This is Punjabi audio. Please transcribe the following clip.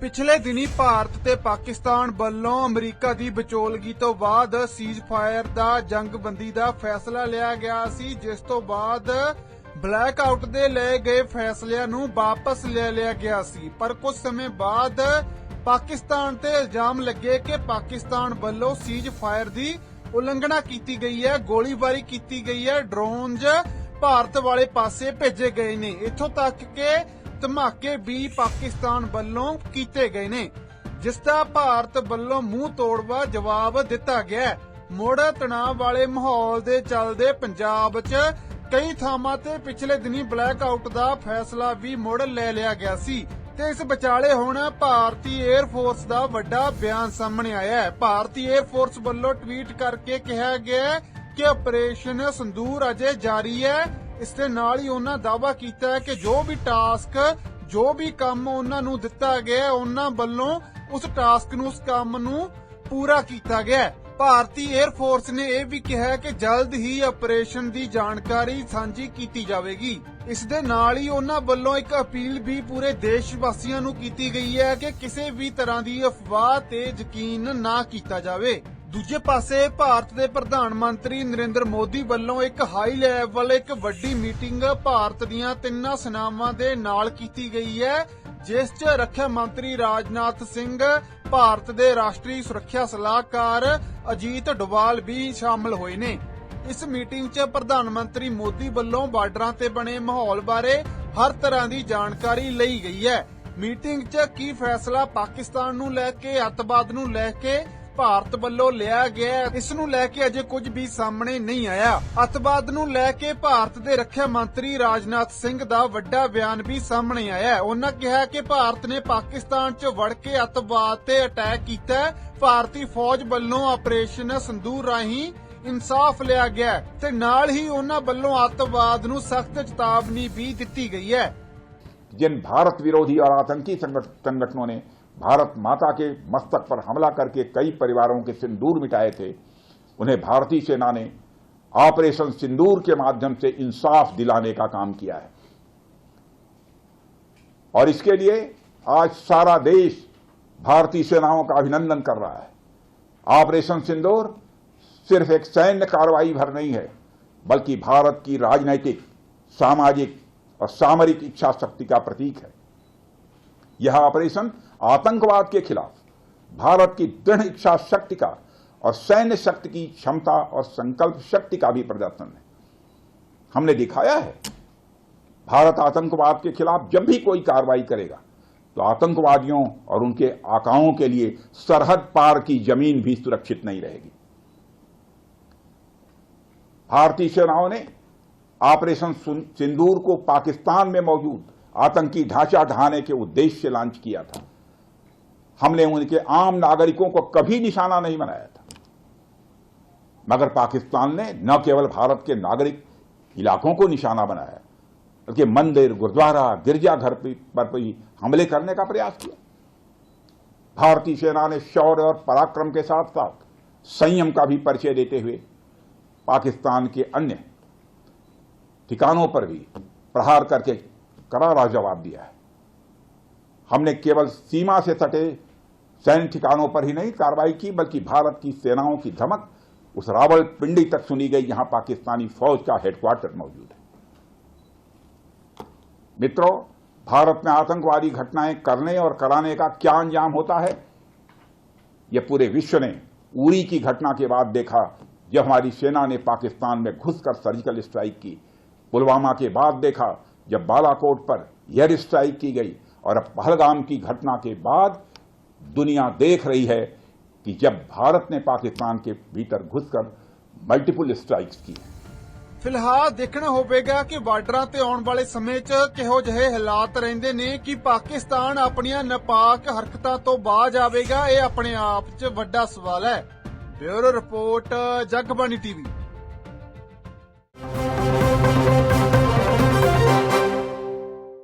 ਪਿਛਲੇ ਦਿਨੀ ਭਾਰਤ ਤੇ ਪਾਕਿਸਤਾਨ ਵੱਲੋਂ ਅਮਰੀਕਾ ਦੀ ਵਿਚੋਲਗੀ ਤੋਂ ਬਾਅਦ ਸੀਜ਼ ਫਾਇਰ ਦਾ ਜੰਗਬੰਦੀ ਦਾ ਫੈਸਲਾ ਲਿਆ ਗਿਆ ਸੀ, ਜਿਸ ਤੋਂ ਬਾਅਦ ਬਲੈਕ ਆਊਟ ਦੇ ਲਏ ਗਏ ਫੈਸਲਿਆਂ ਨੂੰ ਵਾਪਸ ਲੈ ਲਿਆ ਗਿਆ ਸੀ। ਪਰ ਕੁਝ ਸਮੇਂ ਬਾਅਦ ਪਾਕਿਸਤਾਨ ਤੇ ਇਲਜ਼ਾਮ ਲੱਗੇ ਕਿ ਪਾਕਿਸਤਾਨ ਵੱਲੋਂ ਸੀਜ਼ ਫਾਇਰ ਦੀ ਉਲੰਘਣਾ ਕੀਤੀ ਗਈ ਹੈ, ਗੋਲੀਬਾਰੀ ਕੀਤੀ ਗਈ ਹੈ, ਡਰੋਨਜ਼ ਭਾਰਤ ਵਾਲੇ ਪਾਸੇ ਭੇਜੇ ਗਏ ਨੇ। ਇੱਥੋਂ ਤੱਕ ਕਿ ਧਮਾਕੇ ਵੀ ਪਾਕਿਸਤਾਨ ਵੱਲੋਂ ਕੀਤੇ ਗਏ ਨੇ, ਜਿਸ ਦਾ ਭਾਰਤ ਵੱਲੋਂ ਮੂੰਹ ਤੋੜਵਾ ਜਵਾਬ ਦਿੱਤਾ ਗਿਆ। ਮੁੜ ਤਣਾਅ ਵਾਲੇ ਮਾਹੌਲ ਦੇ ਚੱਲਦੇ ਪੰਜਾਬ 'ਚ ਕਈ ਥਾਵਾਂ ਤੇ ਪਿਛਲੇ ਦਿਨੀ ਬਲੈਕ ਆਊਟ ਦਾ ਫੈਸਲਾ ਵੀ ਮੁੜ ਲੈ ਲਿਆ ਗਿਆ ਸੀ ਤੇ ਇਸ ਵਿਚਾਲੇ ਹੁਣ ਭਾਰਤੀ 에ਅਰ ਫੋਰਸ ਦਾ ਵੱਡਾ ਬਿਆਨ ਸਾਹਮਣੇ ਆਇਆ ਹੈ। ਭਾਰਤੀ 에ਅਰ ਫੋਰਸ ਵੱਲੋਂ ਟਵੀਟ ਕਰਕੇ ਕਿਹਾ ਗਿਆ ਕਿ ਆਪਰੇਸ਼ਨ ਸਿੰਦੂਰ ਅਜੇ ਜਾਰੀ ਹੈ। ਇਸ ਦੇ ਨਾਲ ਹੀ ਉਹਨਾਂ ਦਾਅਵਾ ਕੀਤਾ ਹੈ ਕਿ ਜੋ ਵੀ ਟਾਸਕ, ਜੋ ਵੀ ਕੰਮ ਉਹਨਾਂ ਨੂੰ ਦਿੱਤਾ ਗਿਆ, ਉਹਨਾਂ ਵੱਲੋਂ ਉਸ ਟਾਸਕ ਨੂੰ, ਉਸ ਕੰਮ ਨੂੰ ਪੂਰਾ ਕੀਤਾ ਗਿਆ। ਭਾਰਤੀ 에ਅਰ ਫੋਰਸ ਨੇ ਇਹ ਵੀ ਕਿਹਾ ਕਿ ਜਲਦ ਹੀ ਆਪਰੇਸ਼ਨ ਦੀ ਜਾਣਕਾਰੀ ਸਾਂਝੀ ਕੀਤੀ ਜਾਵੇਗੀ। ਇਸ ਦੇ ਨਾਲ ਹੀ ਉਹਨਾਂ ਵੱਲੋਂ ਇੱਕ ਅਪੀਲ ਵੀ ਪੂਰੇ ਦੇਸ਼ ਵਾਸੀਆਂ ਨੂੰ ਕੀਤੀ ਗਈ ਹੈ ਕਿ ਕਿਸੇ ਵੀ ਤਰ੍ਹਾਂ ਦੀ ਅਫਵਾਹ ਤੇ ਯਕੀਨ ਨਾ ਕੀਤਾ ਜਾਵੇ। ਦੂਜੇ ਪਾਸੇ ਭਾਰਤ ਦੇ ਪ੍ਰਧਾਨ ਮੰਤਰੀ ਨਰਿੰਦਰ ਮੋਦੀ ਵੱਲੋਂ ਇੱਕ ਹਾਈ ਲੈਵਲ, ਇੱਕ ਵੱਡੀ ਮੀਟਿੰਗ ਭਾਰਤ ਦੀਆਂ ਤਿੰਨਾਂ ਸੈਨਾਵਾਂ ਦੇ ਨਾਲ ਕੀਤੀ ਗਈ ਹੈ, ਜਿਸ 'ਚ ਰੱਖਿਆ ਮੰਤਰੀ ਰਾਜਨਾਥ ਸਿੰਘ, ਭਾਰਤ ਦੇ ਰਾਸ਼ਟਰੀ ਸੁਰੱਖਿਆ ਸਲਾਹਕਾਰ ਅਜੀਤ ਡੋਵਾਲ ਵੀ ਸ਼ਾਮਲ ਹੋਏ ਨੇ। ਇਸ ਮੀਟਿੰਗ 'ਚ ਪ੍ਰਧਾਨ ਮੰਤਰੀ ਮੋਦੀ ਵੱਲੋਂ ਬਾਰਡਰਾਂ ਤੇ ਬਣੇ ਮਾਹੌਲ ਬਾਰੇ ਹਰ ਤਰ੍ਹਾਂ ਦੀ ਜਾਣਕਾਰੀ ਲਈ ਗਈ ਹੈ। ਮੀਟਿੰਗ 'ਚ ਕੀ ਫੈਸਲਾ ਪਾਕਿਸਤਾਨ ਨੂੰ ਲੈ ਕੇ, ਅੱਤਵਾਦ ਨੂੰ ਲੈ ਕੇ ਭਾਰਤ ਵੱਲੋਂ ਲਿਆ ਗਿਆ, ਇਸ ਨੂੰ ਲੈ ਕੇ ਅਜੇ ਕੁਝ ਵੀ ਸਾਹਮਣੇ ਨਹੀਂ ਆਇਆ। ਅੱਤਵਾਦ ਨੂੰ ਲੈ ਕੇ ਭਾਰਤ ਦੇ ਰੱਖਿਆ ਮੰਤਰੀ ਰਾਜਨਾਥ ਸਿੰਘ ਦਾ ਵੱਡਾ ਬਿਆਨ ਵੀ ਸਾਹਮਣੇ ਆਇਆ। ਉਹਨਾਂ ਕਿਹਾ ਕਿ ਭਾਰਤ ਨੇ ਪਾਕਿਸਤਾਨ 'ਚ ਵੜ ਕੇ ਅੱਤਵਾਦ ਤੇ ਅਟੈਕ ਕੀਤਾ। ਭਾਰਤੀ ਫੌਜ ਵੱਲੋਂ ਆਪਰੇਸ਼ਨ ਸਿੰਦੂਰ ਰਾਹੀਂ ਇਨਸਾਫ ਲਿਆ ਗਿਆ ਤੇ ਨਾਲ ਹੀ ਉਹਨਾਂ ਵੱਲੋਂ ਅੱਤਵਾਦ ਨੂੰ ਸਖਤ ਚੇਤਾਵਨੀ ਵੀ ਦਿੱਤੀ गई है। जिन भारत विरोधी और आतंकी संगठनों ने भारत माता के मस्तक पर हमला करके कई परिवारों के सिंदूर मिटाए थे, उन्हें भारतीय सेना ने ऑपरेशन सिंदूर के माध्यम से इंसाफ दिलाने का काम किया है। और इसके लिए आज सारा देश भारतीय सेनाओं का अभिनंदन कर रहा है। ऑपरेशन सिंदूर सिर्फ एक सैन्य कार्रवाई भर नहीं है, बल्कि भारत की राजनैतिक, सामाजिक और सामरिक इच्छा शक्ति का प्रतीक है। यह ऑपरेशन आतंकवाद के खिलाफ भारत की दृढ़ इच्छा शक्ति का और सैन्य शक्ति की क्षमता और संकल्प शक्ति का भी प्रदर्शन है। हमने दिखाया है, भारत आतंकवाद के खिलाफ जब भी कोई कार्रवाई करेगा तो आतंकवादियों और उनके आकाओं के लिए सरहद पार की जमीन भी सुरक्षित नहीं रहेगी। भारतीय सेनाओं ने ऑपरेशन सिंदूर को पाकिस्तान में मौजूद आतंकी ढांचा ढहाने के उद्देश्य से लॉन्च किया था। हमने उनके आम नागरिकों को कभी निशाना नहीं बनाया था, मगर पाकिस्तान ने न केवल भारत के नागरिक इलाकों को निशाना बनाया, बल्कि मंदिर, गुरुद्वारा, गिरजाघर पर भी हमले करने का प्रयास किया। भारतीय सेना ने शौर्य और पराक्रम के साथ साथ संयम का भी परिचय देते हुए पाकिस्तान के अन्य ठिकानों पर भी प्रहार करके करारा जवाब दिया है। हमने केवल सीमा से सटे सैन्य ठिकानों पर ही नहीं कार्रवाई की, बल्कि भारत की सेनाओं की धमक उस रावलपिंडी तक सुनी गई, जहां पाकिस्तानी फौज का हेडक्वार्टर मौजूद है। मित्रों, भारत में आतंकवादी घटनाएं करने और कराने का क्या अंजाम होता है, यह पूरे विश्व ने उरी की घटना के बाद देखा, जब हमारी सेना ने पाकिस्तान में घुसकर सर्जिकल स्ट्राइक की। पुलवामा के बाद देखा, जब बालाकोट पर एयर स्ट्राइक की गई, और अब पहलगाम की घटना के बाद दुनिया देख रही है कि जब भारत ने पाकिस्तान के भीतर घुसकर मल्टीपल स्ट्राइक्स की। ਫਿਲਹਾਲ ਦੇਖਣਾ ਹੋਵੇਗਾ ਕਿ ਬਾਰਡਰਾਂ ਤੇ ਆਉਣ ਵਾਲੇ ਸਮੇਂ 'ਚ ਕਿਹੋ ਜਿਹੇ ਹਾਲਾਤ ਰਹਿੰਦੇ ਨੇ ਕਿ ਪਾਕਿਸਤਾਨ ਆਪਣੀਆਂ ਨਾਪਾਕ ਹਰਕਤਾਂ ਤੋਂ ਬਾਜ਼ ਆਵੇਗਾ। ਇਹ ਆਪਣੇ ਆਪ 'ਚ ਵੱਡਾ ਸਵਾਲ ਹੈ। Bureau report, Jagbani TV.